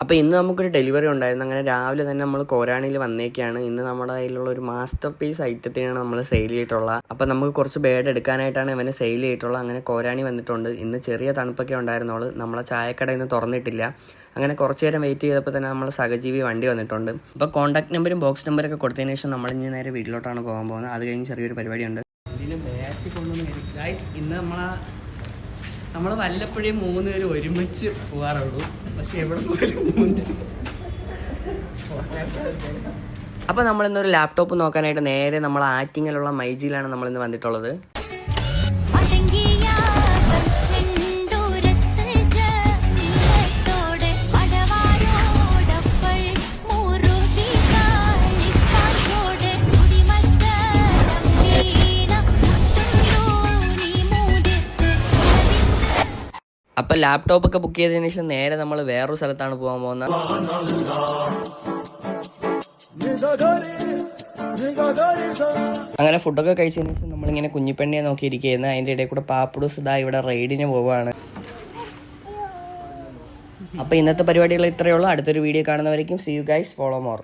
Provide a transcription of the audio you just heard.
അപ്പോൾ ഇന്ന് നമുക്കൊരു ഡെലിവറി ഉണ്ടായിരുന്നു. അങ്ങനെ രാവിലെ തന്നെ നമ്മൾ കോരാണിയിൽ വന്നേക്കാണ്. ഇന്ന് നമ്മുടെ കയ്യിലുള്ള ഒരു മാസ്റ്റർ പീസ് ഐറ്റത്തിനാണ് നമ്മൾ സെയിൽ ചെയ്തിട്ടുള്ളത്. അപ്പോൾ നമുക്ക് കുറച്ച് ബേഡ് എടുക്കാനായിട്ടാണ് ഇവനെ സെയിൽ ചെയ്തിട്ടുള്ളത്. അങ്ങനെ കോരാണി വന്നിട്ടുണ്ട്. ഇന്ന് ചെറിയ തണുപ്പൊക്കെ ഉണ്ടായിരുന്നുള്ളൂ. നമ്മളെ ചായക്കട ഇന്ന് തുറന്നിട്ടില്ല. അങ്ങനെ കുറച്ച് നേരം വെയിറ്റ് ചെയ്തപ്പോൾ തന്നെ നമ്മൾ സഹജീവി വണ്ടി വന്നിട്ടുണ്ട്. അപ്പോൾ കോൺടാക്ട് നമ്പറും ബോക്സ് നമ്പറൊക്കെ കൊടുത്തതിന് ശേഷം നമ്മൾ ഇനി നേരെ വീട്ടിലോട്ടാണ് പോകാൻ പോകുന്നത്. അത് കഴിഞ്ഞ് ചെറിയൊരു പരിപാടിയുണ്ട്. ഇതിൽ ബാക്കി കൊണ്ടുവന്ന് ഇന്ന് നമ്മൾ വല്ലപ്പോഴും 3 പേര് ഒരുമിച്ച് പോകാറുള്ളൂ. പക്ഷെ എവിടെ പോയാലും അപ്പോൾ നമ്മളിന്നൊരു ലാപ്ടോപ്പ് നോക്കാനായിട്ട് നേരെ നമ്മൾ ആറ്റിങ്ങലുള്ള മൈജിയിലാണ് നമ്മളിന്ന് വന്നിട്ടുള്ളത്. അപ്പോൾ ലാപ്ടോപ്പൊക്കെ ബുക്ക് ചെയ്തതിന് ശേഷം നേരെ നമ്മൾ വേറൊരു സ്ഥലത്താണ് പോകാൻ പോകുന്നത്. അങ്ങനെ ഫുഡൊക്കെ കഴിച്ചതിന് ശേഷം നമ്മളിങ്ങനെ കുഞ്ഞിപ്പെണ്ണിയെ നോക്കിയിരിക്കുകയായിരുന്നു. അതിൻ്റെ ഇടയിൽ കൂടെ പാപ്പുടൂസ് ഇതാ ഇവിടെ റൈഡിന് പോവുകയാണ്. അപ്പോൾ ഇന്നത്തെ പരിപാടികൾ ഇത്രയേ ഉള്ളൂ. അടുത്തൊരു വീഡിയോ കാണുന്നവരേക്കും see you guys, follow more.